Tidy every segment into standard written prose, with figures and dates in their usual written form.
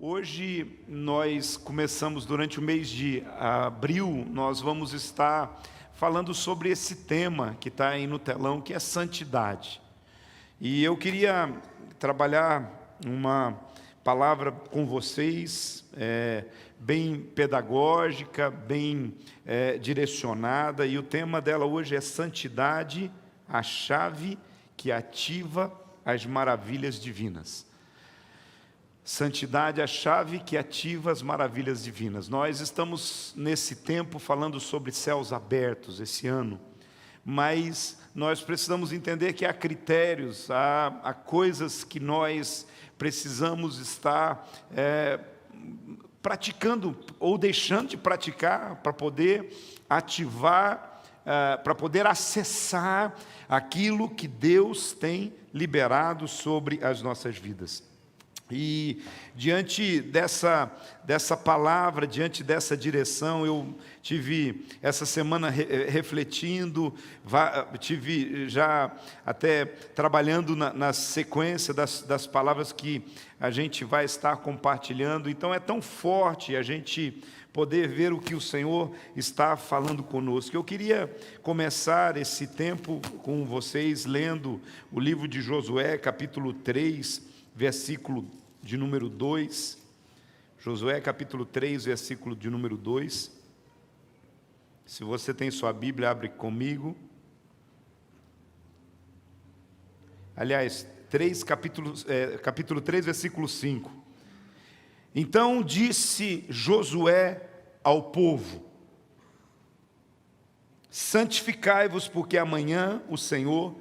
Hoje nós começamos, durante o mês de abril, nós vamos estar falando sobre esse tema que está aí no telão, que é santidade. E eu queria trabalhar uma palavra com vocês, bem pedagógica, bem direcionada, e o tema dela hoje é santidade, a chave que ativa as maravilhas divinas. Santidade, a chave que ativa as maravilhas divinas. Nós estamos nesse tempo falando sobre céus abertos esse ano, mas nós precisamos entender que há critérios, há coisas que nós precisamos estar praticando ou deixando de praticar para poder ativar, para poder acessar aquilo que Deus tem liberado sobre as nossas vidas. E diante dessa palavra, diante dessa direção, eu tive essa semana refletindo, tive já até trabalhando na sequência das palavras que a gente vai estar compartilhando. Então é tão forte a gente poder ver o que o Senhor está falando conosco. Eu queria começar esse tempo com vocês lendo o livro de Josué, capítulo 3, versículo de número 2, Josué capítulo 3, versículo de número 2. Se você tem sua Bíblia, abre comigo. Aliás, capítulo 3, versículo 5. Então disse Josué ao povo: santificai-vos, porque amanhã o Senhor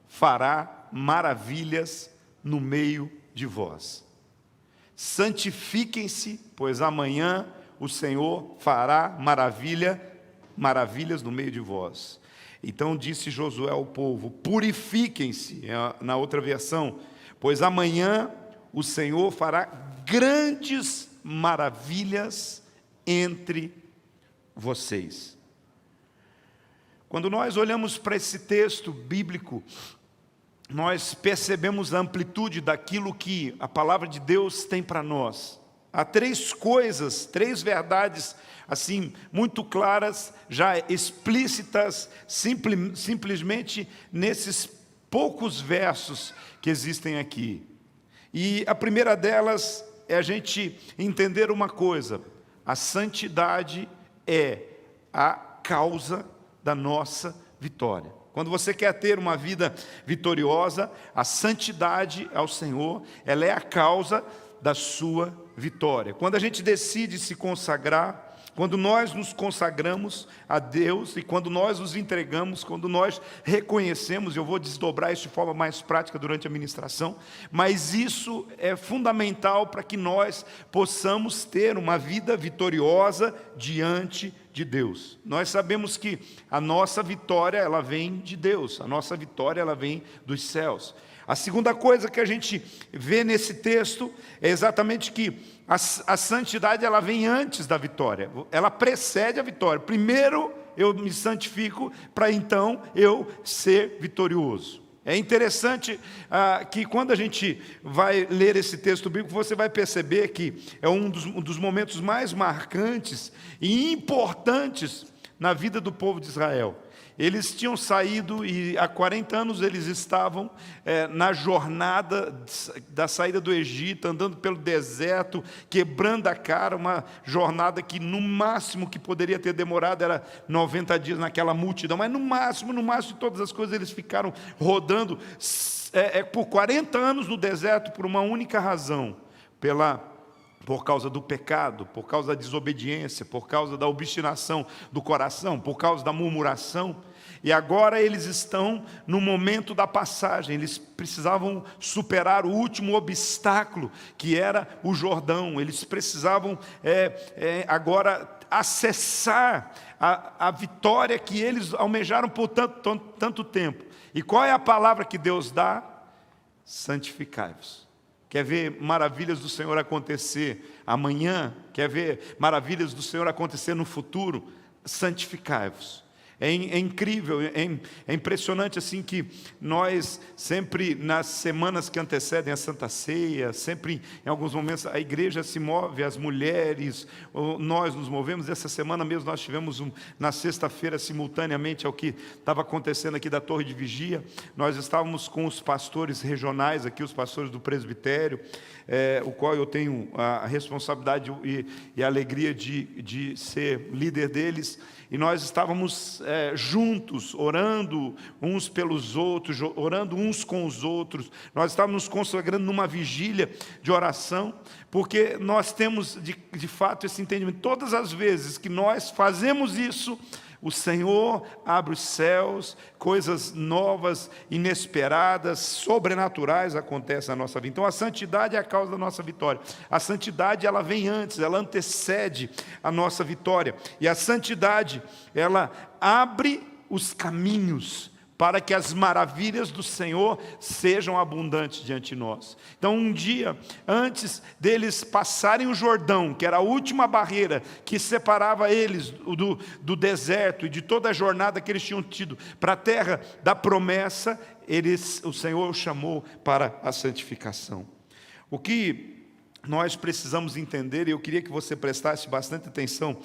fará maravilhas no meio de vós. Santifiquem-se, pois amanhã o Senhor fará maravilhas no meio de vós. Então disse Josué ao povo: purifiquem-se, na outra versão, pois amanhã o Senhor fará grandes maravilhas entre vocês. Quando nós olhamos para esse texto bíblico, nós percebemos a amplitude daquilo que a palavra de Deus tem para nós. Há três coisas, três verdades, assim, muito claras, já explícitas, simplesmente nesses poucos versos que existem aqui. E a primeira delas é a gente entender uma coisa: a santidade é a causa da nossa vitória. Quando você quer ter uma vida vitoriosa, a santidade ao Senhor, ela é a causa da sua vitória. Quando a gente decide se consagrar, quando nós nos consagramos a Deus e quando nós nos entregamos, quando nós reconhecemos, eu vou desdobrar isso de forma mais prática durante a ministração, mas isso é fundamental para que nós possamos ter uma vida vitoriosa diante de Deus. Nós sabemos que a nossa vitória, ela vem de Deus, a nossa vitória, ela vem dos céus. A segunda coisa que a gente vê nesse texto é exatamente que a santidade, ela vem antes da vitória, ela precede a vitória. Primeiro eu me santifico para então eu ser vitorioso. É interessante que quando a gente vai ler esse texto bíblico, você vai perceber que é um dos momentos mais marcantes e importantes na vida do povo de Israel. Eles tinham saído e há 40 anos eles estavam na jornada da saída do Egito, andando pelo deserto, quebrando a cara, uma jornada que no máximo que poderia ter demorado era 90 dias naquela multidão, mas no máximo de todas as coisas eles ficaram rodando por 40 anos no deserto por uma única razão: por causa do pecado, por causa da desobediência, por causa da obstinação do coração, por causa da murmuração. E agora eles estão no momento da passagem, eles precisavam superar o último obstáculo, que era o Jordão. Eles precisavam agora acessar a vitória que eles almejaram por tanto tempo. E qual é a palavra que Deus dá? Santificai-vos. Quer ver maravilhas do Senhor acontecer amanhã? Quer ver maravilhas do Senhor acontecer no futuro? Santificai-vos. É incrível, é impressionante assim que nós sempre, nas semanas que antecedem a Santa Ceia, sempre em alguns momentos a igreja se move, as mulheres, nós nos movemos. Essa semana mesmo nós tivemos na sexta-feira, simultaneamente ao que estava acontecendo aqui da Torre de Vigia, nós estávamos com os pastores regionais aqui, os pastores do presbitério, o qual eu tenho a responsabilidade e a alegria de ser líder deles. E nós estávamos juntos, orando uns pelos outros, orando uns com os outros. Nós estávamos nos consagrando numa vigília de oração, porque nós temos de fato esse entendimento. Todas as vezes que nós fazemos isso, o Senhor abre os céus, coisas novas, inesperadas, sobrenaturais acontecem na nossa vida. Então a santidade é a causa da nossa vitória. A santidade, ela vem antes, ela antecede a nossa vitória. E a santidade, ela abre os caminhos para que as maravilhas do Senhor sejam abundantes diante de nós. Então, um dia, antes deles passarem o Jordão, que era a última barreira que separava eles do deserto e de toda a jornada que eles tinham tido para a terra da promessa, o Senhor os chamou para a santificação. O que nós precisamos entender, e eu queria que você prestasse bastante atenção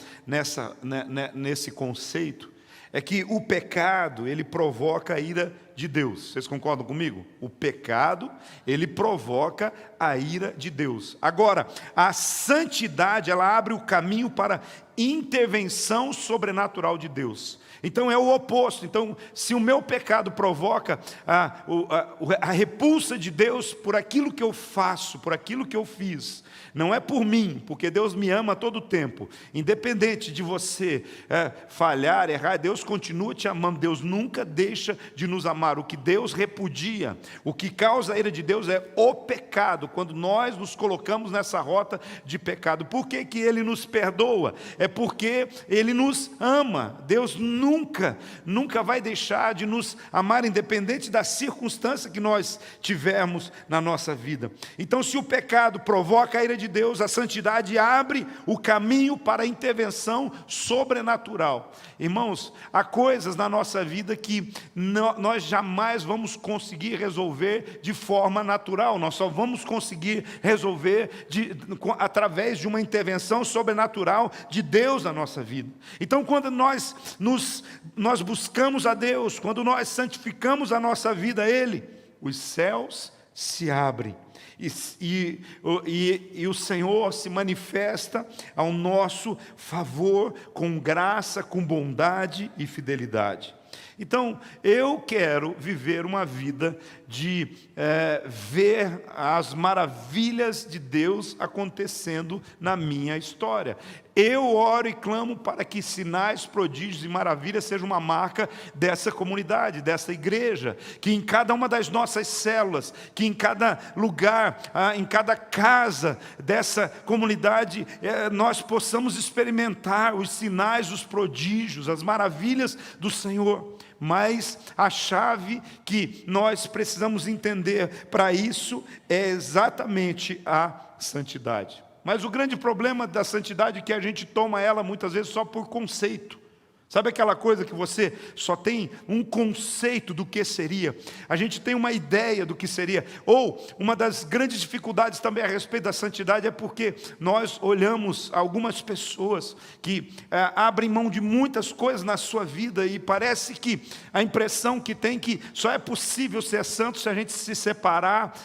nesse conceito, é que o pecado, ele provoca a ira de Deus. Vocês concordam comigo? O pecado, ele provoca a ira de Deus. Agora, a santidade, ela abre o caminho para intervenção sobrenatural de Deus. Então é o oposto. Então, se o meu pecado provoca a repulsa de Deus por aquilo que eu faço, por aquilo que eu fiz, não é por mim, porque Deus me ama a todo tempo. Independente de você falhar, errar, Deus continua te amando. Deus nunca deixa de nos amar. O que Deus repudia, o que causa a ira de Deus é o pecado, quando nós nos colocamos nessa rota de pecado. Por que que Ele nos perdoa? É porque Ele nos ama. Deus nunca vai deixar de nos amar, independente da circunstância que nós tivermos na nossa vida. Então, se o pecado provoca a ira de Deus, a santidade abre o caminho para a intervenção sobrenatural. Irmãos, há coisas na nossa vida que nós jamais vamos conseguir resolver de forma natural. Nós só vamos conseguir resolver através de uma intervenção sobrenatural de Deus na nossa vida. Então, quando nós buscamos a Deus, quando nós santificamos a nossa vida a Ele, os céus se abrem. E o Senhor se manifesta ao nosso favor com graça, com bondade e fidelidade. Então, eu quero viver uma vida de ver as maravilhas de Deus acontecendo na minha história. Eu oro e clamo para que sinais, prodígios e maravilhas sejam uma marca dessa comunidade, dessa igreja, que em cada uma das nossas células, que em cada lugar, em cada casa dessa comunidade, nós possamos experimentar os sinais, os prodígios, as maravilhas do Senhor. Mas a chave que nós precisamos entender para isso é exatamente a santidade. Mas o grande problema da santidade é que a gente toma ela muitas vezes só por conceito. Sabe aquela coisa que você só tem um conceito do que seria? A gente tem uma ideia do que seria. Ou uma das grandes dificuldades também a respeito da santidade é porque nós olhamos algumas pessoas que abrem mão de muitas coisas na sua vida e parece que a impressão que tem que só é possível ser santo se a gente se separar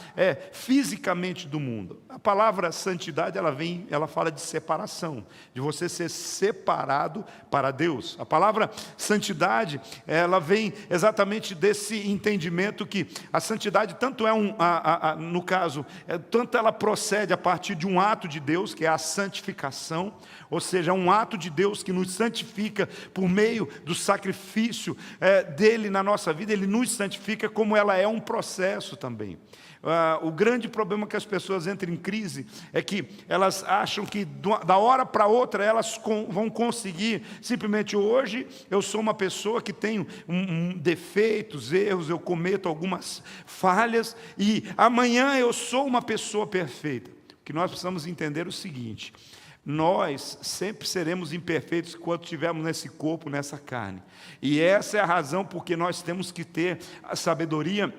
fisicamente do mundo. A palavra santidade, ela fala de separação, de você ser separado para Deus. A palavra santidade, ela vem exatamente desse entendimento que a santidade tanto no caso, tanto ela procede a partir de um ato de Deus, que é a santificação, ou seja, um ato de Deus que nos santifica por meio do sacrifício dele na nossa vida. Ele nos santifica, como ela é um processo também. O grande problema que as pessoas entram em crise é que elas acham que da hora para outra elas vão conseguir, simplesmente hoje eu sou uma pessoa que tenho defeitos, erros, eu cometo algumas falhas e amanhã eu sou uma pessoa perfeita. O que nós precisamos entender é o seguinte: Nós sempre seremos imperfeitos enquanto estivermos nesse corpo, nessa carne. E essa é a razão porque nós temos que ter a sabedoria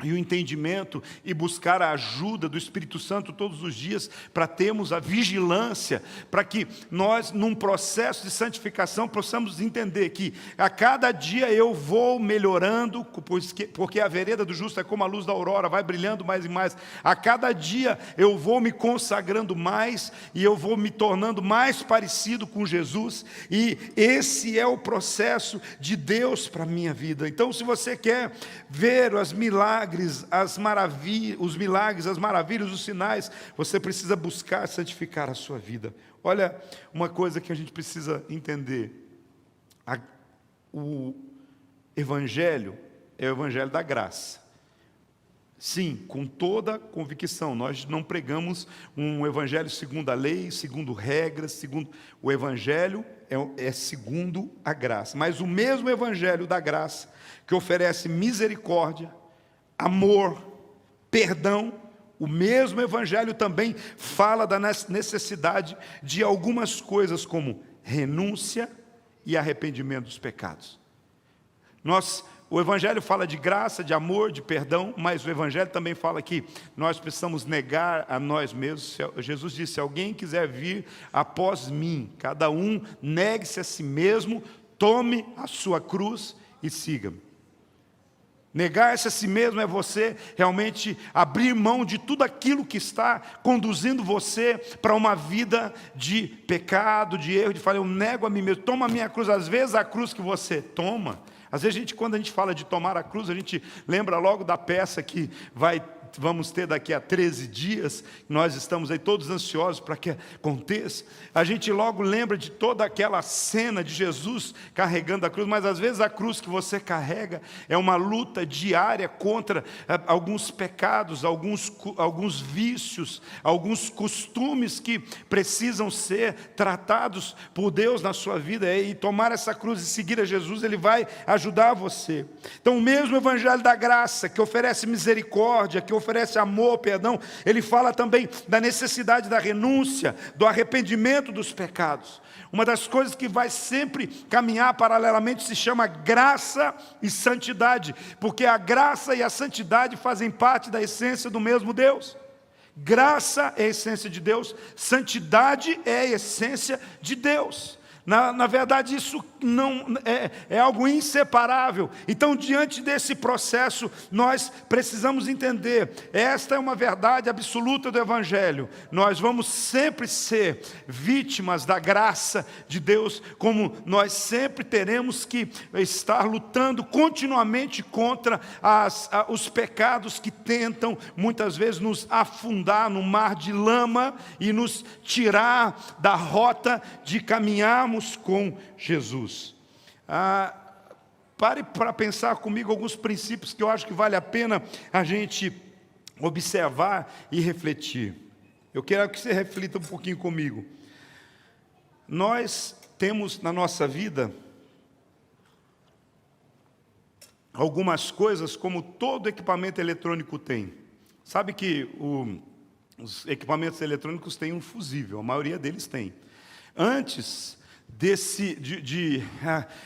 e o entendimento e buscar a ajuda do Espírito Santo todos os dias para termos a vigilância, para que nós, num processo de santificação, possamos entender que a cada dia eu vou melhorando, porque a vereda do justo é como a luz da aurora, vai brilhando mais e mais. A cada dia eu vou me consagrando mais e eu vou me tornando mais parecido com Jesus, e esse é o processo de Deus para a minha vida. Então, se você quer ver os milagres, as maravilhas, os sinais, você precisa buscar santificar a sua vida. Olha, uma coisa que a gente precisa entender: o Evangelho é o Evangelho da graça. Sim, com toda convicção, nós não pregamos um Evangelho segundo a lei, segundo regras, o Evangelho é segundo a graça. Mas o mesmo Evangelho da graça, que oferece misericórdia, amor, perdão, o mesmo Evangelho também fala da necessidade de algumas coisas como renúncia e arrependimento dos pecados. O Evangelho fala de graça, de amor, de perdão, mas o Evangelho também fala que nós precisamos negar a nós mesmos. Jesus disse: se alguém quiser vir após mim, cada um negue-se a si mesmo, tome a sua cruz e siga-me. Negar-se a si mesmo é você realmente abrir mão de tudo aquilo que está conduzindo você para uma vida de pecado, de erro, de falar: eu nego a mim mesmo, toma a minha cruz. Às vezes a cruz que você toma, às vezes quando a gente fala de tomar a cruz, a gente lembra logo da peça que vamos ter daqui a 13 dias, nós estamos aí todos ansiosos para que aconteça. A gente logo lembra de toda aquela cena de Jesus carregando a cruz, mas às vezes a cruz que você carrega é uma luta diária contra alguns pecados, alguns vícios, alguns costumes que precisam ser tratados por Deus na sua vida, e tomar essa cruz e seguir a Jesus, Ele vai ajudar você. Então, o mesmo Evangelho da graça, que oferece misericórdia, que oferece amor, perdão, ele fala também da necessidade da renúncia, do arrependimento dos pecados. Uma das coisas que vai sempre caminhar paralelamente se chama graça e santidade, porque a graça e a santidade fazem parte da essência do mesmo Deus. Graça é a essência de Deus, santidade é a essência de Deus. Na verdade, isso não é algo inseparável. Então, diante desse processo, nós precisamos entender: esta é uma verdade absoluta do Evangelho. Nós vamos sempre ser vítimas da graça de Deus, como nós sempre teremos que estar lutando continuamente contra os pecados que tentam, muitas vezes, nos afundar no mar de lama e nos tirar da rota de caminharmos com Jesus. Pare para pensar comigo alguns princípios que eu acho que vale a pena a gente observar e refletir. Eu quero que você reflita um pouquinho comigo. Nós temos na nossa vida algumas coisas como todo equipamento eletrônico tem. Sabe que os equipamentos eletrônicos têm um fusível, a maioria deles tem. Antes de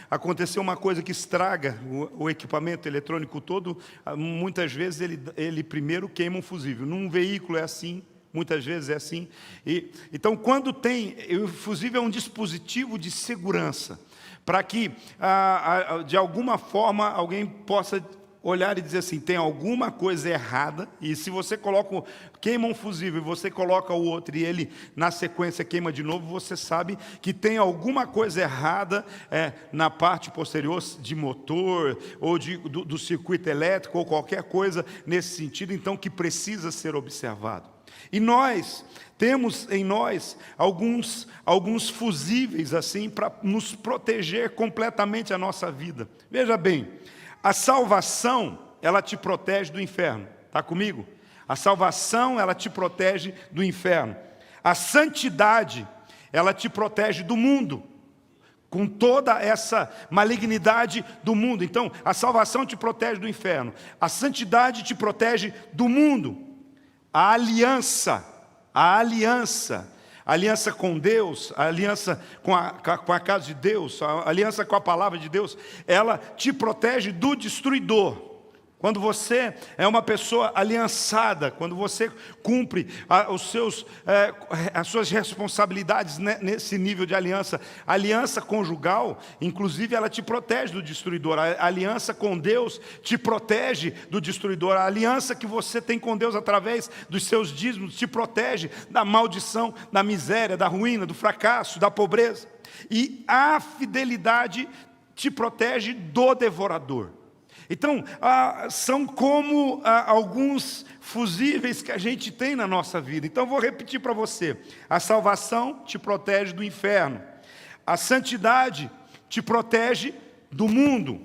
acontecer uma coisa que estraga o equipamento eletrônico todo, muitas vezes ele primeiro queima um fusível. Num veículo é assim, muitas vezes é assim. Então, quando o fusível é um dispositivo de segurança, para que, de alguma forma, alguém possa olhar e dizer assim: tem alguma coisa errada. E se você queima um fusível e você coloca o outro e ele na sequência queima de novo, você sabe que tem alguma coisa errada na parte posterior de motor ou do circuito elétrico ou qualquer coisa nesse sentido, então, que precisa ser observado. E nós temos em nós alguns fusíveis assim para nos proteger completamente a nossa vida. Veja bem, a salvação, ela te protege do inferno. Está comigo? A salvação, ela te protege do inferno. A santidade, ela te protege do mundo, com toda essa malignidade do mundo. Então, a salvação te protege do inferno. A santidade te protege do mundo. A aliança A aliança com Deus, a aliança com a casa de Deus, a aliança com a palavra de Deus, ela te protege do destruidor. Quando você é uma pessoa aliançada, quando você cumpre as suas responsabilidades nesse nível de aliança, a aliança conjugal, inclusive, ela te protege do destruidor. A aliança com Deus te protege do destruidor. A aliança que você tem com Deus através dos seus dízimos te protege da maldição, da miséria, da ruína, do fracasso, da pobreza. E a fidelidade te protege do devorador. Então, são como alguns fusíveis que a gente tem na nossa vida. Então, vou repetir para você. A salvação te protege do inferno. A santidade te protege do mundo.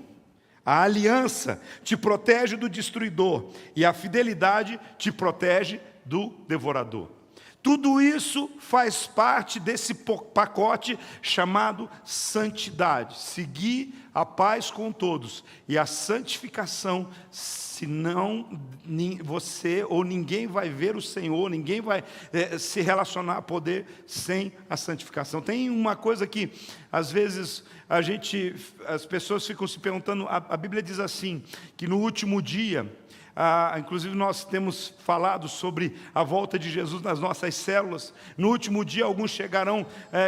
A aliança te protege do destruidor. E a fidelidade te protege do devorador. Tudo isso faz parte desse pacote chamado santidade. Seguir a paz com todos e a santificação, senão você ou ninguém vai ver o Senhor, ninguém vai se relacionar a poder sem a santificação. Tem uma coisa que às vezes as pessoas ficam se perguntando, a Bíblia diz assim, que no último dia, inclusive nós temos falado sobre a volta de Jesus nas nossas células. No último dia alguns chegarão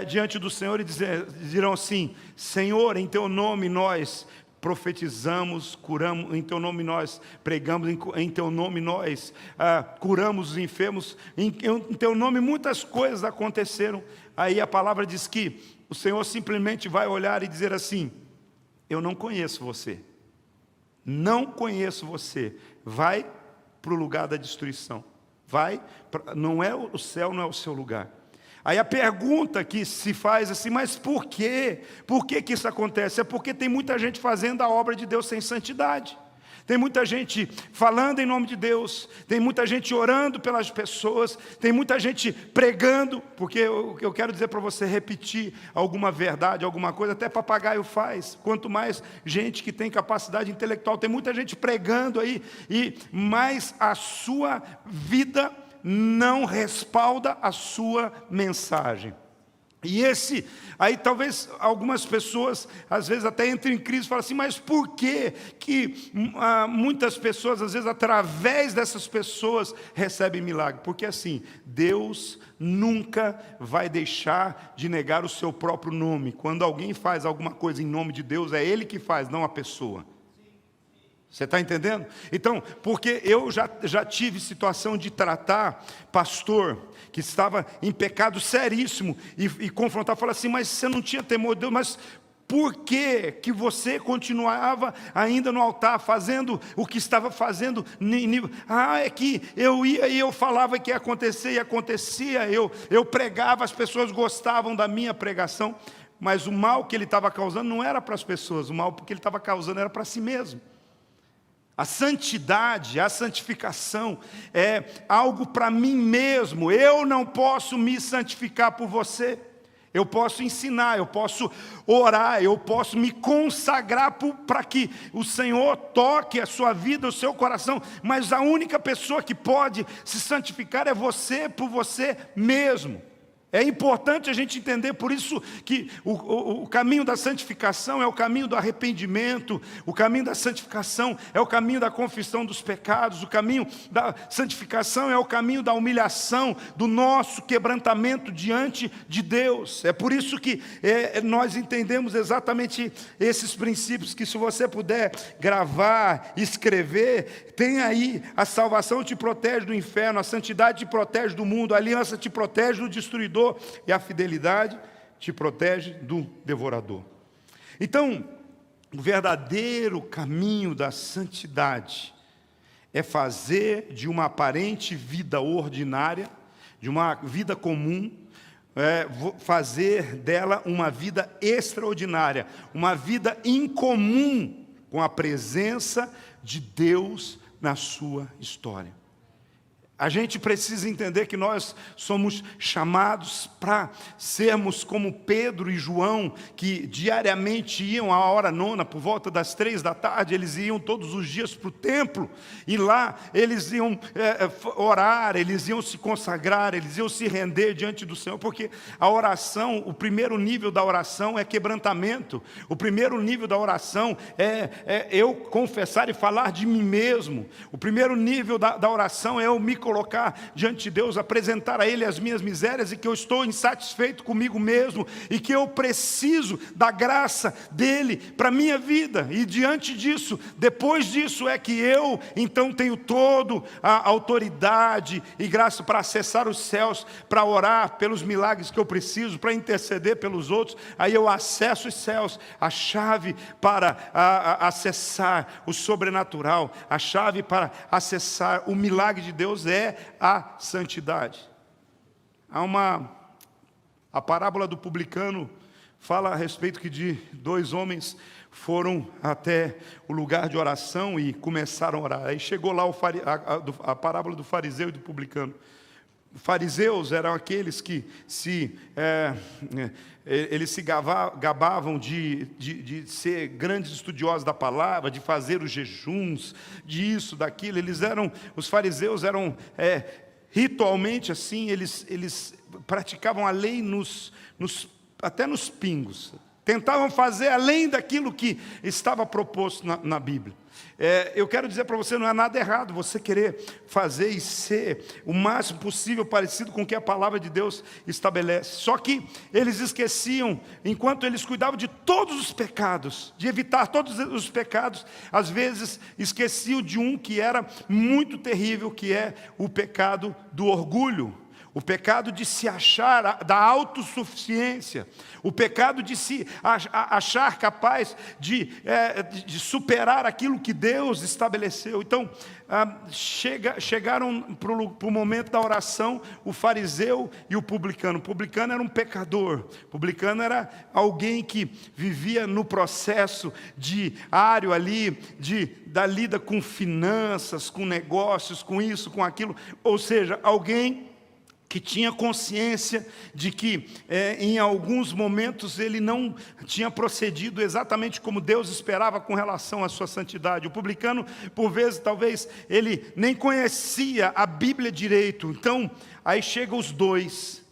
diante do Senhor e dirão assim: Senhor, em teu nome nós profetizamos, curamos, em teu nome nós pregamos, em teu nome nós curamos os enfermos, em teu nome muitas coisas aconteceram. Aí a palavra diz que o Senhor simplesmente vai olhar e dizer assim: eu não conheço você. Não conheço você. Vai para o lugar da destruição. Não é o céu, não é o seu lugar. Aí a pergunta que se faz assim, mas por quê? Por que isso acontece? É porque tem muita gente fazendo a obra de Deus sem santidade. Tem muita gente falando em nome de Deus, tem muita gente orando pelas pessoas, tem muita gente pregando, porque eu quero dizer para você, repetir alguma verdade, alguma coisa, até papagaio faz. Quanto mais gente que tem capacidade intelectual, tem muita gente pregando aí, mas a sua vida não respalda a sua mensagem. E aí talvez algumas pessoas, às vezes até entram em crise e falam assim, mas por que muitas pessoas, às vezes através dessas pessoas, recebem milagre? Porque assim, Deus nunca vai deixar de negar o seu próprio nome. Quando alguém faz alguma coisa em nome de Deus, é Ele que faz, não a pessoa. Você está entendendo? Então, porque eu já tive situação de tratar pastor que estava em pecado seríssimo e confrontar, falar assim, mas você não tinha temor de Deus, mas por que você continuava ainda no altar, fazendo o que estava fazendo? É que eu ia e eu falava que ia acontecer e acontecia, eu pregava, as pessoas gostavam da minha pregação, mas o mal que ele estava causando não era para as pessoas, o mal que ele estava causando era para si mesmo. A santidade, a santificação é algo para mim mesmo. Eu não posso me santificar por você. Eu posso ensinar, eu posso orar, eu posso me consagrar para que o Senhor toque a sua vida, o seu coração. Mas a única pessoa que pode se santificar é você, por você mesmo. É importante a gente entender, por isso que o caminho da santificação é o caminho do arrependimento, o caminho da santificação é o caminho da confissão dos pecados, o caminho da santificação é o caminho da humilhação, do nosso quebrantamento diante de Deus. É por isso que nós entendemos exatamente esses princípios, que se você puder gravar, escrever, tem aí: a salvação te protege do inferno, a santidade te protege do mundo, a aliança te protege do destruidor, e a fidelidade te protege do devorador. Então, o verdadeiro caminho da santidade é fazer de uma aparente vida ordinária, de uma vida comum, fazer dela uma vida extraordinária, uma vida incomum com a presença de Deus na sua história. A gente precisa entender que nós somos chamados para sermos como Pedro e João, que diariamente iam à hora nona, por volta das 3 da tarde, eles iam todos os dias para o templo, e lá eles iam orar, eles iam se consagrar, eles iam se render diante do Senhor, porque a oração, o primeiro nível da oração é quebrantamento, o primeiro nível da oração é eu confessar e falar de mim mesmo, o primeiro nível da oração é eu me colocar diante de Deus, apresentar a Ele as minhas misérias e que eu estou insatisfeito comigo mesmo e que eu preciso da graça dEle para a minha vida. E diante disso, depois disso é que eu então tenho toda a autoridade e graça para acessar os céus, para orar pelos milagres que eu preciso, para interceder pelos outros. Aí eu acesso os céus, a chave para acessar o sobrenatural, a chave para acessar o milagre de Deus é a santidade. A parábola do publicano fala a respeito que de 2 homens foram até o lugar de oração e começaram a orar. Aí chegou lá a parábola do fariseu e do publicano. Os fariseus eram aqueles que eles se gabavam de ser grandes estudiosos da palavra, de fazer os jejuns, disso, daquilo. Os fariseus eram ritualmente assim, eles praticavam a lei até nos pingos. Tentavam fazer além daquilo que estava proposto na Bíblia. Eu quero dizer para você, não é nada errado você querer fazer e ser o máximo possível parecido com o que a palavra de Deus estabelece. Só que eles esqueciam, enquanto eles cuidavam de todos os pecados, de evitar todos os pecados, às vezes esqueciam de um que era muito terrível, que é o pecado do orgulho. O pecado de se achar, da autossuficiência. O pecado de se achar capaz de superar aquilo que Deus estabeleceu. Então, chegaram para o momento da oração o fariseu e o publicano. O publicano era um pecador. O publicano era alguém que vivia no processo diário ali, da lida com finanças, com negócios, com isso, com aquilo. Ou seja, alguém que tinha consciência de que em alguns momentos ele não tinha procedido exatamente como Deus esperava com relação à sua santidade. O publicano, por vezes, talvez, ele nem conhecia a Bíblia direito. Então, aí chegam os dois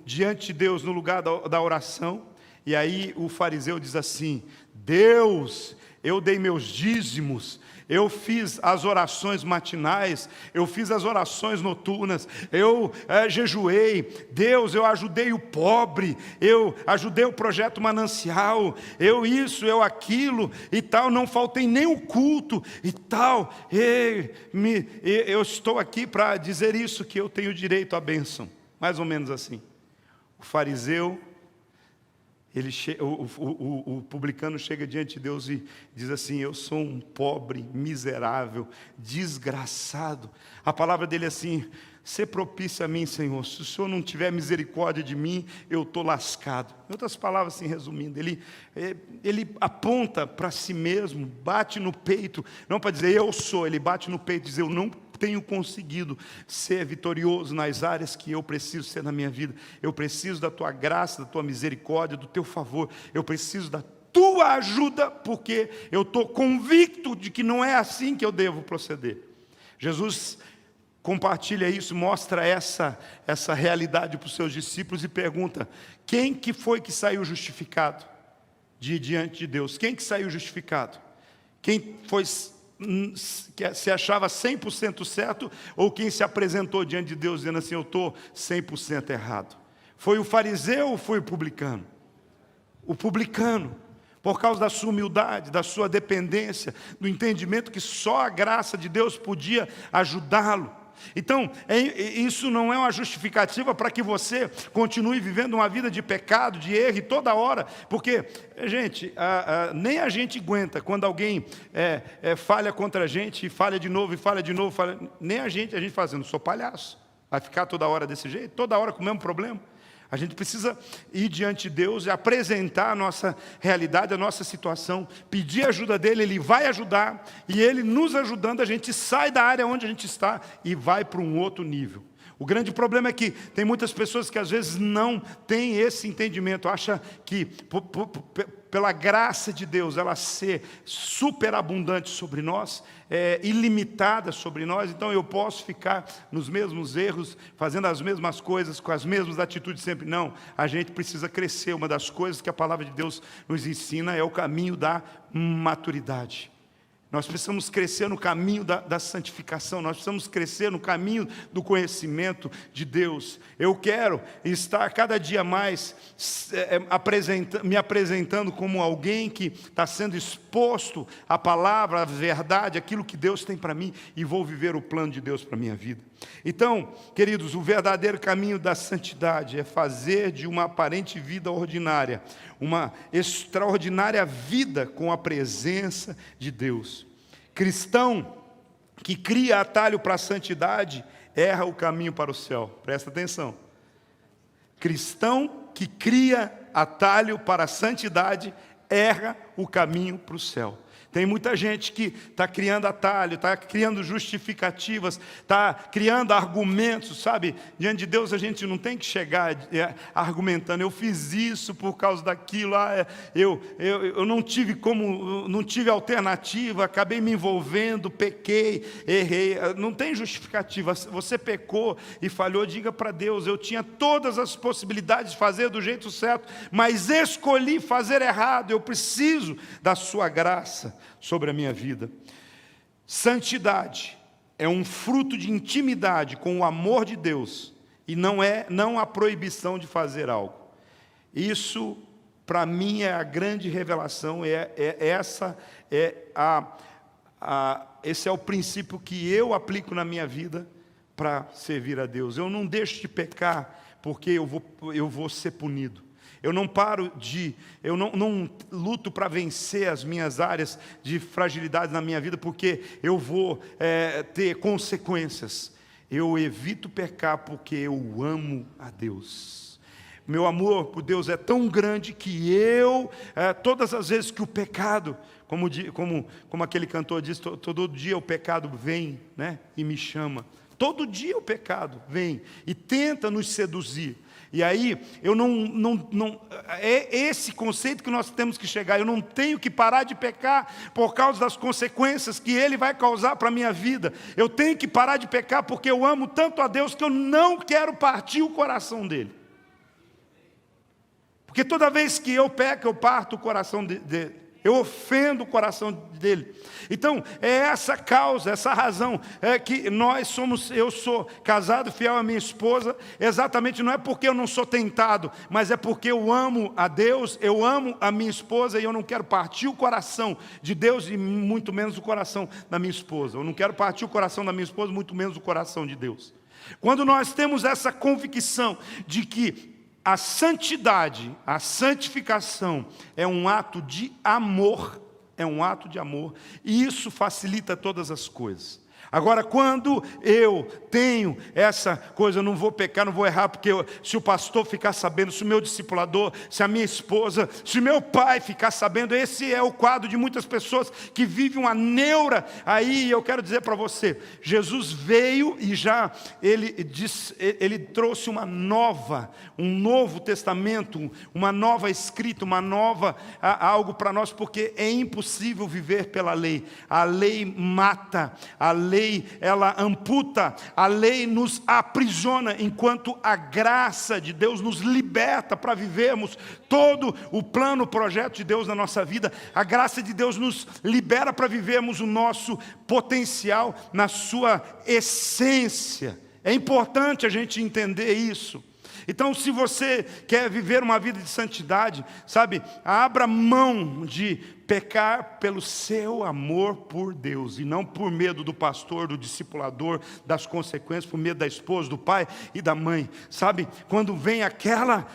diante de Deus no lugar da oração, e aí o fariseu diz assim: Deus, eu dei meus dízimos, eu fiz as orações matinais, eu fiz as orações noturnas, eu jejuei, Deus, eu ajudei o pobre, eu ajudei o projeto Manancial, eu isso, eu aquilo e tal, não faltei nem o culto e tal, eu estou aqui para dizer isso, que eu tenho direito à bênção, mais ou menos assim. O fariseu, o publicano chega diante de Deus e diz assim: eu sou um pobre, miserável, desgraçado. A palavra dele é assim: sê propício a mim, Senhor. Se o Senhor não tiver misericórdia de mim, eu estou lascado. Em outras palavras, assim, resumindo, ele aponta para si mesmo, bate no peito, não para dizer eu sou, ele bate no peito e diz: eu não tenho conseguido ser vitorioso nas áreas que eu preciso ser na minha vida. Eu preciso da tua graça, da tua misericórdia, do teu favor. Eu preciso da tua ajuda, porque eu estou convicto de que não é assim que eu devo proceder. Jesus compartilha isso, mostra essa realidade para os seus discípulos e pergunta: quem que foi que saiu justificado diante de Deus? Quem que saiu justificado? Quem foi que se achava 100% certo, ou quem se apresentou diante de Deus dizendo assim: eu estou 100% errado? Foi o fariseu ou foi o publicano? O publicano, por causa da sua humildade, da sua dependência, do entendimento que só a graça de Deus podia ajudá-lo. Então, isso não é uma justificativa para que você continue vivendo uma vida de pecado, de erro, e toda hora, porque, gente, nem a gente aguenta quando alguém falha contra a gente, e falha de novo, nem a gente fazendo, sou palhaço, vai ficar toda hora desse jeito, toda hora com o mesmo problema. A gente precisa ir diante de Deus e apresentar a nossa realidade, a nossa situação, pedir a ajuda dEle, Ele vai ajudar, e Ele nos ajudando, a gente sai da área onde a gente está e vai para um outro nível. O grande problema é que tem muitas pessoas que às vezes não têm esse entendimento, acham que pela graça de Deus, ela ser superabundante sobre nós, ilimitada sobre nós, então eu posso ficar nos mesmos erros, fazendo as mesmas coisas, com as mesmas atitudes sempre. Não, a gente precisa crescer. Uma das coisas que a palavra de Deus nos ensina é o caminho da maturidade. Nós precisamos crescer no caminho da santificação, nós precisamos crescer no caminho do conhecimento de Deus. Eu quero estar cada dia mais me apresentando como alguém que está sendo exposto à palavra, à verdade, aquilo que Deus tem para mim, e vou viver o plano de Deus para a minha vida. Então, queridos, o verdadeiro caminho da santidade é fazer de uma aparente vida ordinária uma extraordinária vida com a presença de Deus. Cristão que cria atalho para a santidade erra o caminho para o céu. Presta atenção. Cristão que cria atalho para a santidade erra o caminho para o céu. Tem muita gente que está criando atalho, está criando justificativas, está criando argumentos, sabe? Diante de Deus a gente não tem que chegar argumentando, eu fiz isso por causa daquilo, eu não tive alternativa, acabei me envolvendo, pequei, errei. Não tem justificativa. Você pecou e falhou, diga para Deus, eu tinha todas as possibilidades de fazer do jeito certo, mas escolhi fazer errado, eu preciso da sua graça sobre a minha vida. Santidade é um fruto de intimidade com o amor de Deus, e não a proibição de fazer algo. Isso, para mim, é a grande revelação, esse é o princípio que eu aplico na minha vida para servir a Deus. Eu não deixo de pecar porque eu vou ser punido. Eu não luto para vencer as minhas áreas de fragilidade na minha vida, porque eu vou ter consequências. Eu evito pecar porque eu amo a Deus. Meu amor por Deus é tão grande que todas as vezes que o pecado, como aquele cantor diz, todo dia o pecado vem, né, e me chama. Todo dia o pecado vem e tenta nos seduzir. E aí, é esse conceito que nós temos que chegar. Eu não tenho que parar de pecar por causa das consequências que ele vai causar para a minha vida. Eu tenho que parar de pecar porque eu amo tanto a Deus que eu não quero partir o coração dele. Porque toda vez que eu peco, eu parto o coração dele. Eu ofendo o coração dele. Então, é essa causa, essa razão, que eu sou casado, fiel à minha esposa, exatamente não é porque eu não sou tentado, mas é porque eu amo a Deus, eu amo a minha esposa, e eu não quero partir o coração de Deus, e muito menos o coração da minha esposa. Eu não quero partir o coração da minha esposa, muito menos o coração de Deus. Quando nós temos essa convicção de que a santidade, a santificação é um ato de amor, e isso facilita todas as coisas. Agora, quando eu tenho essa coisa, eu não vou pecar, não vou errar, porque se o pastor ficar sabendo, se o meu discipulador, se a minha esposa, se o meu pai ficar sabendo, esse é o quadro de muitas pessoas que vivem uma neura. Aí eu quero dizer para você, Jesus veio e ele trouxe um novo testamento, uma nova escrita, algo para nós, porque é impossível viver pela lei. A lei mata, a lei ela amputa, a lei nos aprisiona, enquanto a graça de Deus nos liberta para vivermos todo o plano, o projeto de Deus na nossa vida. A graça de Deus nos libera para vivermos o nosso potencial na sua essência. É importante a gente entender isso. Então, se você quer viver uma vida de santidade, sabe, abra mão de pecar pelo seu amor por Deus, e não por medo do pastor, do discipulador, das consequências, por medo da esposa, do pai e da mãe. Sabe, quando vem aquela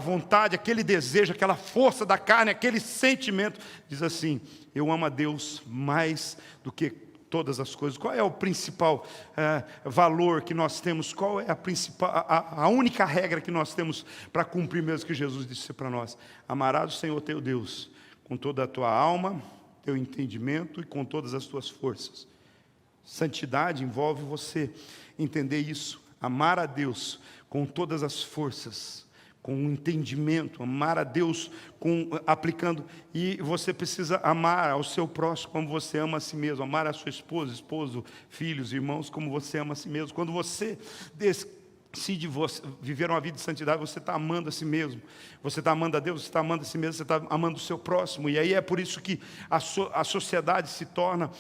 vontade, aquele desejo, aquela força da carne, aquele sentimento, diz assim, eu amo a Deus mais do que todas as coisas. Qual é o principal valor que nós temos? Qual é a única regra que nós temos para cumprir mesmo que Jesus disse para nós? Amarás o Senhor teu Deus com toda a tua alma, teu entendimento e com todas as tuas forças. Santidade envolve você entender isso, amar a Deus com todas as forças, com o entendimento, amar a Deus aplicando, e você precisa amar ao seu próximo como você ama a si mesmo, amar a sua esposa, esposo, filhos, irmãos, como você ama a si mesmo. Quando você decide viver uma vida de santidade, você está amando a si mesmo, você está amando a Deus, você está amando a si mesmo, você está amando o seu próximo. E aí é por isso que a sociedade se torna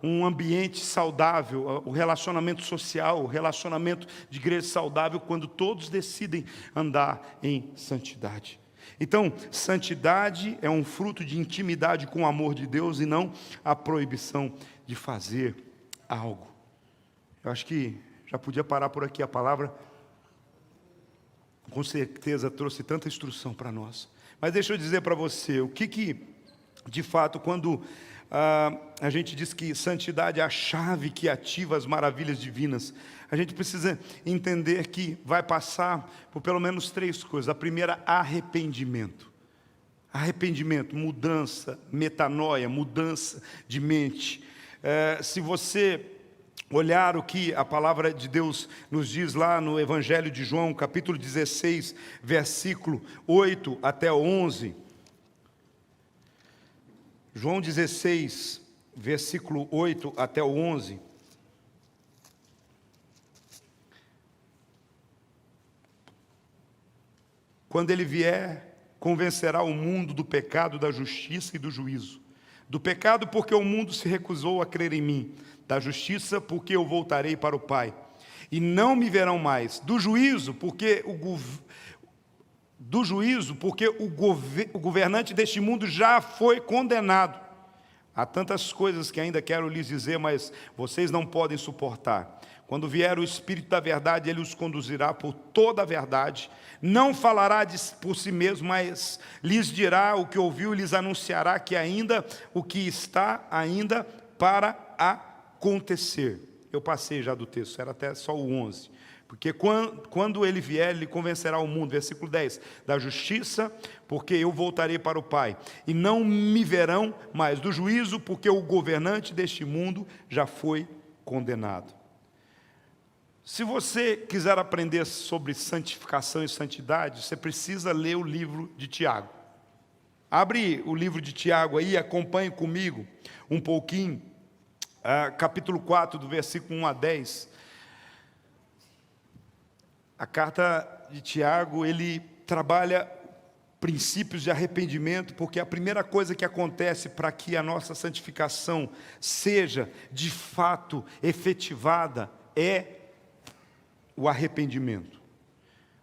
um ambiente saudável, o relacionamento social, o relacionamento de igreja saudável, quando todos decidem andar em santidade. Então, santidade é um fruto de intimidade com o amor de Deus e não a proibição de fazer algo. Eu acho que já podia parar por aqui. A palavra, com certeza, trouxe tanta instrução para nós. Mas deixa eu dizer para você, o que de fato, quando a gente diz que santidade é a chave que ativa as maravilhas divinas, a gente precisa entender que vai passar por pelo menos 3 coisas. A primeira, arrependimento. Arrependimento, mudança, metanoia, mudança de mente. Se você olhar o que a palavra de Deus nos diz lá no Evangelho de João, capítulo 16, versículo 8 até 11. João 16, versículo 8 até o 11. Quando ele vier, convencerá o mundo do pecado, da justiça e do juízo. Do pecado, porque o mundo se recusou a crer em mim. Da justiça, porque eu voltarei para o Pai, e não me verão mais. Do juízo, porque o governante deste mundo já foi condenado. Há tantas coisas que ainda quero lhes dizer, mas vocês não podem suportar. Quando vier o Espírito da verdade, ele os conduzirá por toda a verdade. Não falará por si mesmo, mas lhes dirá o que ouviu e lhes anunciará que ainda o que está ainda para acontecer. Eu passei já do texto, era até só o 11. Porque quando ele vier, ele convencerá o mundo. Versículo 10. Da justiça, porque eu voltarei para o Pai, e não me verão mais. Do juízo, porque o governante deste mundo já foi condenado. Se você quiser aprender sobre santificação e santidade, você precisa ler o livro de Tiago. Abre o livro de Tiago aí, acompanhe comigo um pouquinho. Capítulo 4, do versículo 1 a 10. A carta de Tiago, ele trabalha princípios de arrependimento, porque a primeira coisa que acontece para que a nossa santificação seja de fato efetivada é o arrependimento.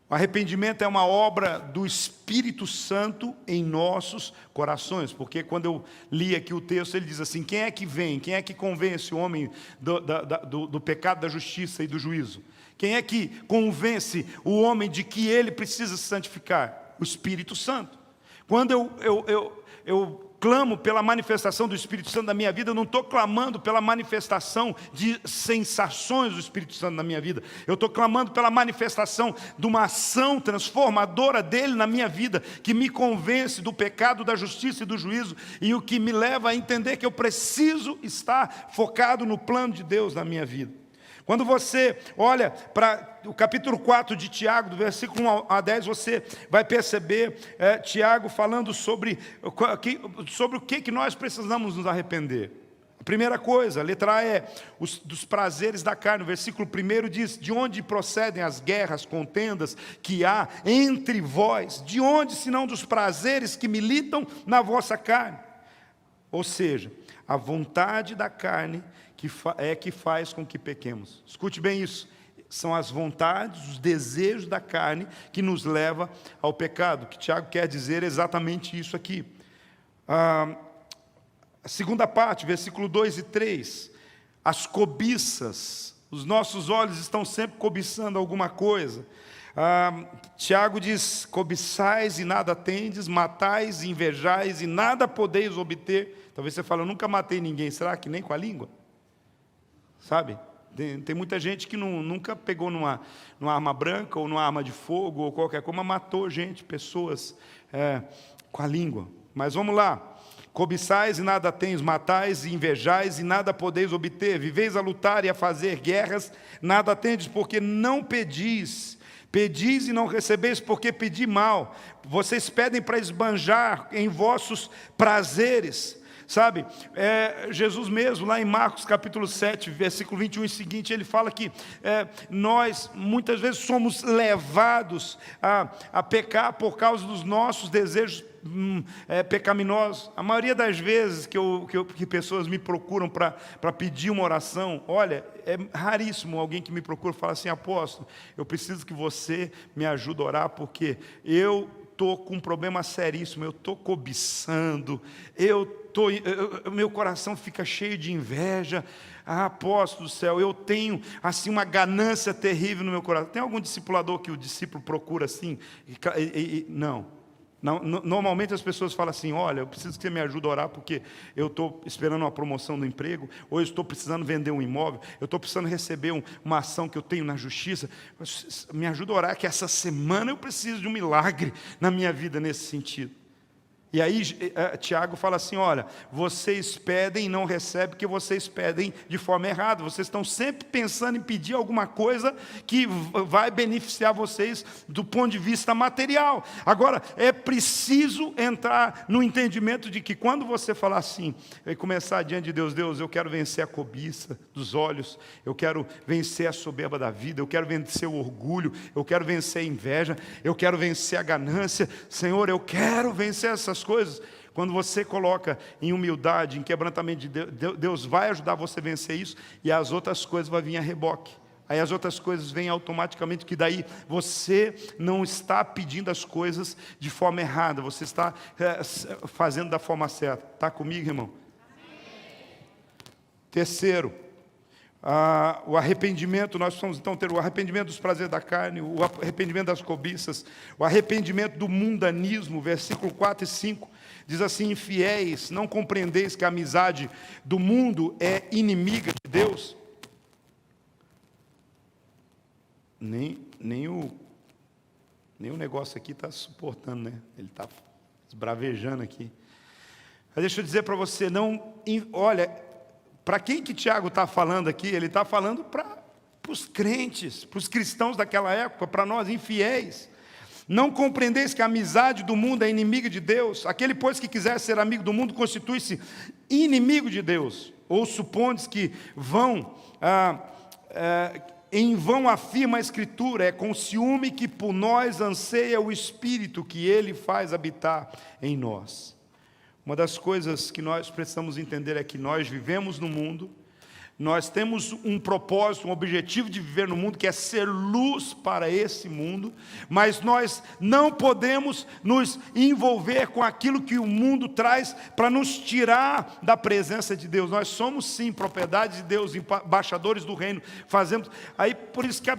O arrependimento é uma obra do Espírito Santo em nossos corações, porque quando eu li aqui o texto, ele diz assim: quem é que vem, quem é que convence o homem do pecado, da justiça e do juízo? Quem é que convence o homem de que ele precisa se santificar? O Espírito Santo. Quando eu clamo pela manifestação do Espírito Santo na minha vida, eu não estou clamando pela manifestação de sensações do Espírito Santo na minha vida. Eu estou clamando pela manifestação de uma ação transformadora dele na minha vida, que me convence do pecado, da justiça e do juízo, e o que me leva a entender que eu preciso estar focado no plano de Deus na minha vida. Quando você olha para o capítulo 4 de Tiago, do versículo 1 a 10, você vai perceber Tiago falando sobre o que nós precisamos nos arrepender. A primeira coisa, a letra A é dos prazeres da carne. O versículo 1 diz: de onde procedem as guerras, contendas que há entre vós? De onde, senão dos prazeres que militam na vossa carne? Ou seja, a vontade da carne que faz com que pequemos. Escute bem isso. São as vontades, os desejos da carne que nos leva ao pecado. O que Tiago quer dizer é exatamente isso aqui. A segunda parte, versículo 2 e 3. As cobiças. Os nossos olhos estão sempre cobiçando alguma coisa. Tiago diz: cobiçais e nada tendes, matais e invejais e nada podeis obter. Talvez você fale: eu nunca matei ninguém. Será que nem com a língua? sabe? Tem muita gente que nunca pegou numa arma branca ou numa arma de fogo ou qualquer coisa, mas matou gente, pessoas com a língua. Mas vamos lá. Cobiçais e nada tens, matais e invejais e nada podeis obter, viveis a lutar e a fazer guerras, nada tendes porque não pedis. Pedis e não recebeis porque pedi mal. Vocês pedem para esbanjar em vossos prazeres. Sabe, Jesus mesmo, lá em Marcos capítulo 7, versículo 21 e seguinte, ele fala que nós muitas vezes somos levados a pecar por causa dos nossos desejos pecaminosos. A maioria das vezes que pessoas me procuram para pedir uma oração, olha, é raríssimo alguém que me procura e fala assim: apóstolo, eu preciso que você me ajude a orar, porque eu estou com um problema seríssimo, eu estou cobiçando, meu coração fica cheio de inveja. Apóstolo do céu, eu tenho assim uma ganância terrível no meu coração. Tem algum discipulador que o discípulo procura assim? Não. Normalmente as pessoas falam assim: olha, eu preciso que você me ajude a orar porque eu estou esperando uma promoção do emprego, ou eu estou precisando vender um imóvel, eu estou precisando receber uma ação que eu tenho na justiça. Me ajuda a orar que essa semana eu preciso de um milagre na minha vida nesse sentido. E aí Tiago fala assim: olha, vocês pedem e não recebem porque vocês pedem de forma errada. Vocês estão sempre pensando em pedir alguma coisa que vai beneficiar vocês do ponto de vista material. Agora, é preciso entrar no entendimento de que quando você falar assim, começar diante de Deus: Deus, eu quero vencer a cobiça dos olhos, eu quero vencer a soberba da vida, eu quero vencer o orgulho, eu quero vencer a inveja, eu quero vencer a ganância. Senhor, eu quero vencer essas coisas. Quando você coloca em humildade, em quebrantamento de Deus, Deus vai ajudar você a vencer isso, e as outras coisas vão vir a reboque. Aí as outras coisas vêm automaticamente, que daí você não está pedindo as coisas de forma errada, você está fazendo da forma certa. Está comigo, irmão? Terceiro, o arrependimento. Nós precisamos então ter o arrependimento dos prazeres da carne, o arrependimento das cobiças, o arrependimento do mundanismo. Versículo 4 e 5 diz assim: infiéis, não compreendeis que a amizade do mundo é inimiga de Deus? Nem o negócio aqui está suportando, né? Ele está esbravejando aqui. Mas deixa eu dizer para você, olha, para quem que Tiago está falando aqui? Ele está falando para os crentes, para os cristãos daquela época, para nós infiéis. Não compreendeis que a amizade do mundo é inimiga de Deus? Aquele, pois, que quiser ser amigo do mundo, constitui-se inimigo de Deus. Ou supondes que em vão afirma a Escritura: é com ciúme que por nós anseia o Espírito que Ele faz habitar em nós. Uma das coisas que nós precisamos entender é que nós vivemos no mundo, nós temos um propósito, um objetivo de viver no mundo, que é ser luz para esse mundo, mas nós não podemos nos envolver com aquilo que o mundo traz para nos tirar da presença de Deus. Nós somos sim propriedade de Deus, embaixadores do reino, fazemos. Aí por isso que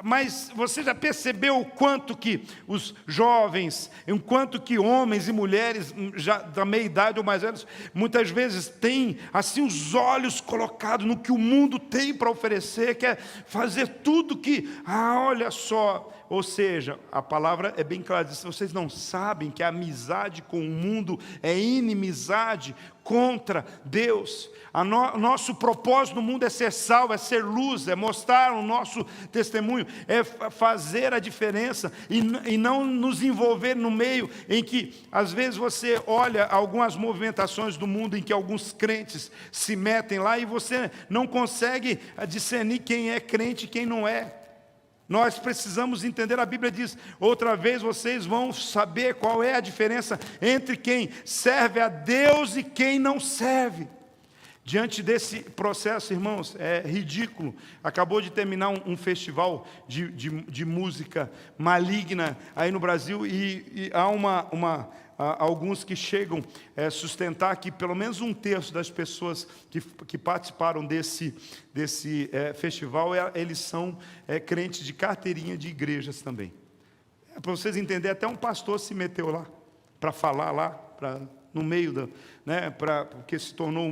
mas você já percebeu o quanto que os jovens, o quanto que homens e mulheres já da meia idade ou mais velhos, muitas vezes têm assim os olhos colocados no que o mundo tem para oferecer, quer fazer tudo que, olha só. Ou seja, a palavra é bem clara: se vocês não sabem que a amizade com o mundo é inimizade contra Deus. Nosso propósito no mundo é ser sal, é ser luz, é mostrar o nosso testemunho, é fazer a diferença e não nos envolver no meio em que, às vezes, você olha algumas movimentações do mundo em que alguns crentes se metem lá e você não consegue discernir quem é crente e quem não é. Nós precisamos entender, a Bíblia diz: outra vez vocês vão saber qual é a diferença entre quem serve a Deus e quem não serve. Diante desse processo, irmãos, é ridículo. Acabou de terminar um festival de música maligna aí no Brasil, e há alguns que chegam a sustentar que pelo menos um terço das pessoas que participaram desse festival, eles são crentes de carteirinha de igrejas também. Para vocês entenderem, até um pastor se meteu lá para falar lá, no meio, porque se tornou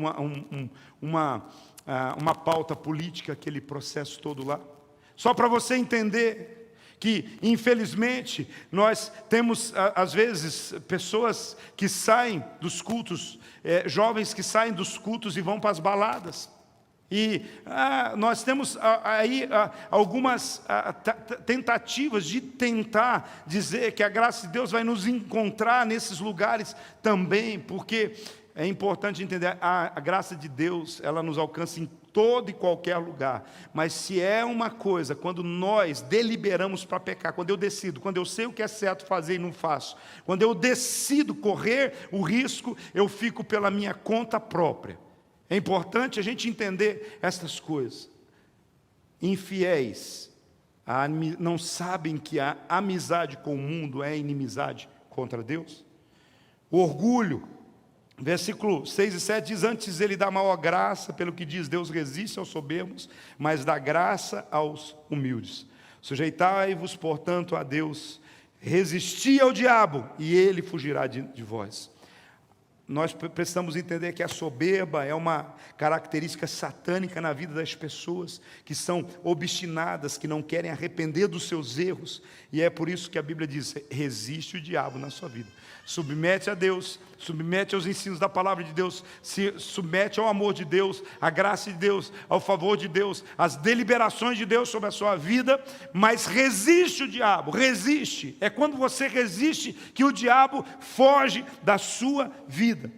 uma pauta política, aquele processo todo lá. Só para você entender que, infelizmente, nós temos, às vezes, pessoas que saem dos cultos, jovens que saem dos cultos e vão para as baladas. E nós temos aí algumas tentativas de tentar dizer que a graça de Deus vai nos encontrar nesses lugares também, porque é importante entender, a graça de Deus, ela nos alcança em todo e qualquer lugar. Mas se é uma coisa, quando nós deliberamos para pecar, quando eu decido, quando eu sei o que é certo fazer e não faço, quando eu decido correr o risco, eu fico pela minha conta própria. É importante a gente entender essas coisas. Infiéis não sabem que a amizade com o mundo é inimizade contra Deus? O orgulho, versículo 6 e 7 diz: antes ele dá maior graça, pelo que diz, Deus resiste aos soberbos, mas dá graça aos humildes. Sujeitai-vos, portanto, a Deus, resisti ao diabo, e ele fugirá de vós. Nós precisamos entender que a soberba é uma característica satânica na vida das pessoas que são obstinadas, que não querem arrepender dos seus erros. E é por isso que a Bíblia diz: resiste o diabo na sua vida. Submete a Deus, submete aos ensinos da palavra de Deus, se submete ao amor de Deus, à graça de Deus, ao favor de Deus, às deliberações de Deus sobre a sua vida, mas resiste o diabo, resiste. É quando você resiste que o diabo foge da sua vida.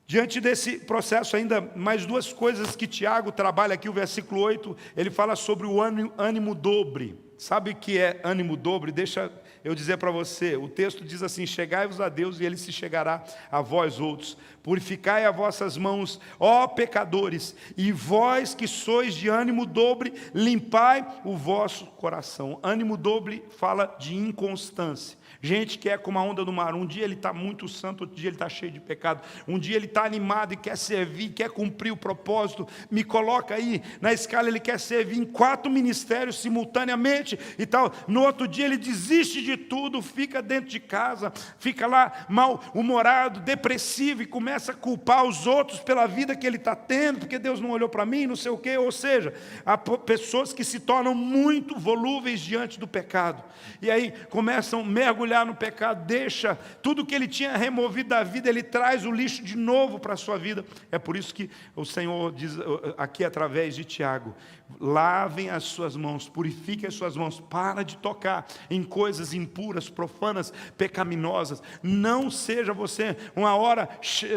Diante desse processo, ainda mais duas coisas que Tiago trabalha aqui, o versículo 8, ele fala sobre o ânimo dobre. Sabe o que é ânimo dobre? Deixa eu dizer para você, o texto diz assim: chegai-vos a Deus e Ele se chegará a vós outros. Purificai as vossas mãos, ó pecadores, e vós que sois de ânimo dobre, limpai o vosso coração. Ânimo dobre fala de inconstância. Gente que é como a onda do mar, um dia ele está muito santo, outro dia ele está cheio de pecado, um dia ele está animado e quer servir, quer cumprir o propósito, me coloca aí na escala, ele quer servir em 4 ministérios simultaneamente e tal, no outro dia ele desiste de tudo, fica dentro de casa, fica lá mal-humorado, depressivo e começa a culpar os outros pela vida que ele está tendo, porque Deus não olhou para mim, não sei o quê. Ou seja, há pessoas que se tornam muito volúveis diante do pecado, e aí começam a mergulhar no pecado, deixa tudo que ele tinha removido da vida, ele traz o lixo de novo para a sua vida. É por isso que o Senhor diz aqui através de Tiago: lavem as suas mãos, purifiquem as suas mãos, para de tocar em coisas impuras, profanas, pecaminosas. Não seja você uma hora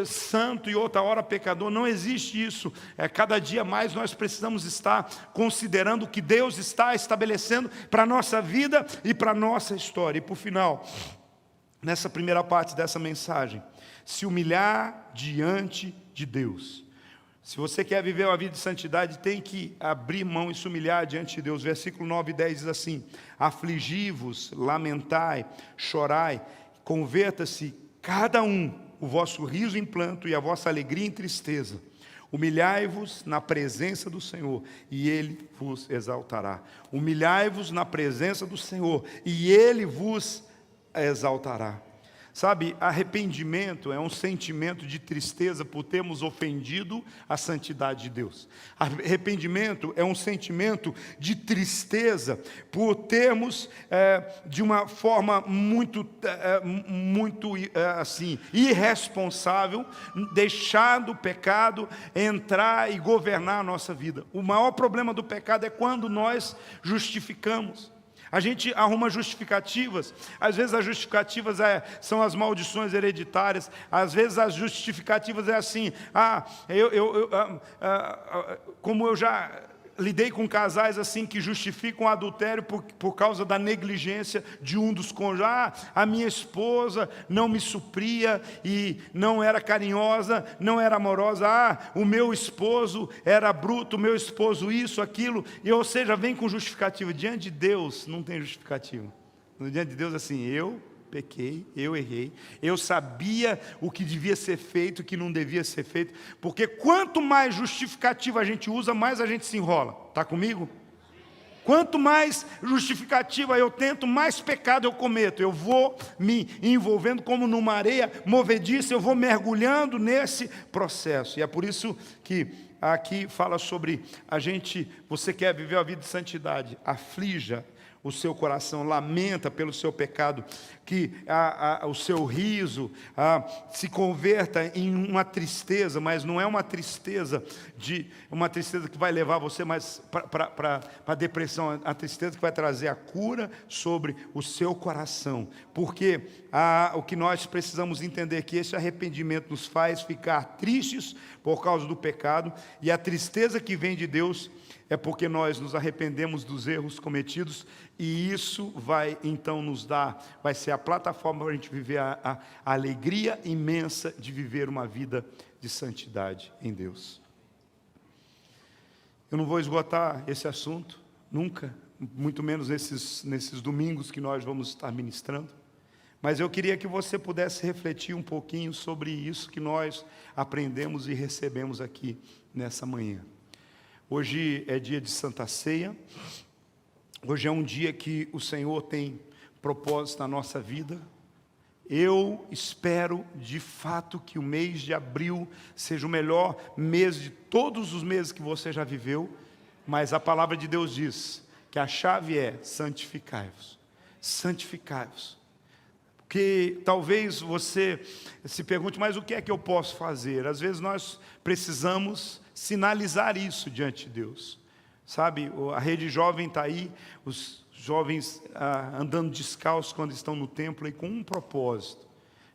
santo e outra hora pecador, não existe isso. Cada dia mais nós precisamos estar considerando o que Deus está estabelecendo para a nossa vida e para a nossa história. E por final, nessa primeira parte dessa mensagem, se humilhar diante de Deus. Se você quer viver uma vida de santidade, tem que abrir mão e se humilhar diante de Deus. Versículo 9 e 10 diz assim: afligi-vos, lamentai, chorai, converta-se cada um o vosso riso em pranto e a vossa alegria em tristeza. Humilhai-vos na presença do Senhor, e Ele vos exaltará. Humilhai-vos na presença do Senhor, e Ele vos exaltará. Sabe, arrependimento é um sentimento de tristeza por termos ofendido a santidade de Deus. Arrependimento é um sentimento de tristeza por termos, de uma forma muito irresponsável, deixado o pecado entrar e governar a nossa vida. O maior problema do pecado é quando nós justificamos. A gente arruma justificativas. Às vezes as justificativas são as maldições hereditárias. Às vezes as justificativas é assim: como eu já lidei com casais assim que justificam o adultério por causa da negligência de um dos cônjuges. A minha esposa não me supria e não era carinhosa, não era amorosa. O meu esposo era bruto, o meu esposo isso, aquilo. E, ou seja, vem com justificativa. Diante de Deus não tem justificativa. Diante de Deus assim: eu pequei, eu errei, eu sabia o que devia ser feito, o que não devia ser feito, porque quanto mais justificativa a gente usa, mais a gente se enrola. Está comigo? Quanto mais justificativa eu tento, mais pecado eu cometo. Eu vou me envolvendo como numa areia movediça, eu vou mergulhando nesse processo. E é por isso que aqui fala sobre você quer viver a vida de santidade, aflija o seu coração, lamenta pelo seu pecado, que o seu riso se converta em uma tristeza, mas não é uma tristeza que vai levar você mais para a depressão, a tristeza que vai trazer a cura sobre o seu coração, porque o que nós precisamos entender é que esse arrependimento nos faz ficar tristes por causa do pecado, e a tristeza que vem de Deus é porque nós nos arrependemos dos erros cometidos, e isso vai então vai ser a plataforma para a gente viver a alegria imensa de viver uma vida de santidade em Deus. Eu não vou esgotar esse assunto, nunca, muito menos nesses domingos que nós vamos estar ministrando, mas eu queria que você pudesse refletir um pouquinho sobre isso que nós aprendemos e recebemos aqui nessa manhã. Hoje é dia de Santa Ceia, hoje é um dia que o Senhor tem propósito na nossa vida. Eu espero de fato que o mês de abril seja o melhor mês de todos os meses que você já viveu, mas a palavra de Deus diz que a chave é santificai-vos, santificai-vos. Porque talvez você se pergunte, mas o que é que eu posso fazer? Às vezes nós precisamos sinalizar isso diante de Deus. Sabe, a rede jovem está aí, os jovens andando descalços quando estão no templo, e com um propósito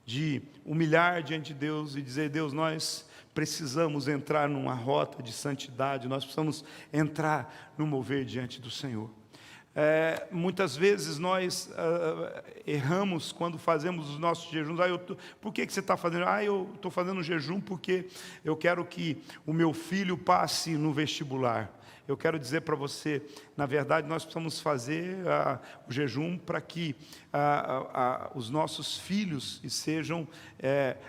de humilhar diante de Deus e dizer: Deus, nós precisamos entrar numa rota de santidade, nós precisamos entrar no mover diante do Senhor. Muitas vezes nós erramos quando fazemos os nossos jejuns. Por que você está fazendo? Eu estou fazendo um jejum porque eu quero que o meu filho passe no vestibular. Eu quero dizer para você, na verdade, nós precisamos fazer o jejum para que os nossos filhos sejam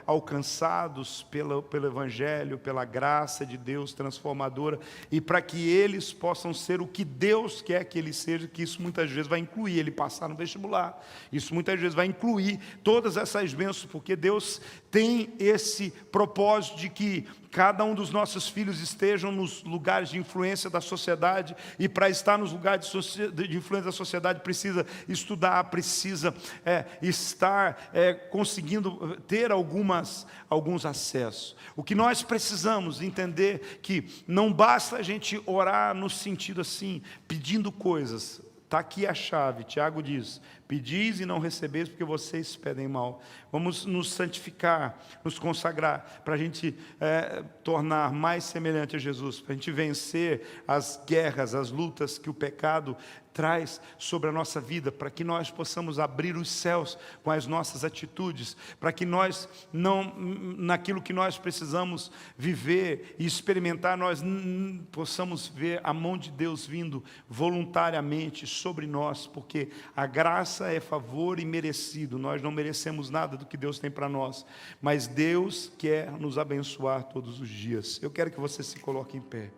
alcançados pelo Evangelho, pela graça de Deus transformadora, e para que eles possam ser o que Deus quer que eles sejam, que isso muitas vezes vai incluir ele passar no vestibular, isso muitas vezes vai incluir todas essas bênçãos, porque Deus tem esse propósito de que cada um dos nossos filhos estejam nos lugares de influência da sociedade, e para estar nos lugares de influência da sociedade precisa estudar, precisa estar conseguindo ter alguns acessos. O que nós precisamos entender que não basta a gente orar no sentido assim, pedindo coisas. Está aqui a chave, Tiago diz: pedis e não recebeis porque vocês pedem mal. Vamos nos santificar, nos consagrar, para a gente tornar mais semelhante a Jesus, para a gente vencer as guerras, as lutas que o pecado traz sobre a nossa vida, para que nós possamos abrir os céus com as nossas atitudes, para que nós, naquilo que nós precisamos viver e experimentar, nós possamos ver a mão de Deus vindo voluntariamente sobre nós, porque a graça é favor imerecido, nós não merecemos nada do que Deus tem para nós, mas Deus quer nos abençoar todos os dias. Eu quero que você se coloque em pé.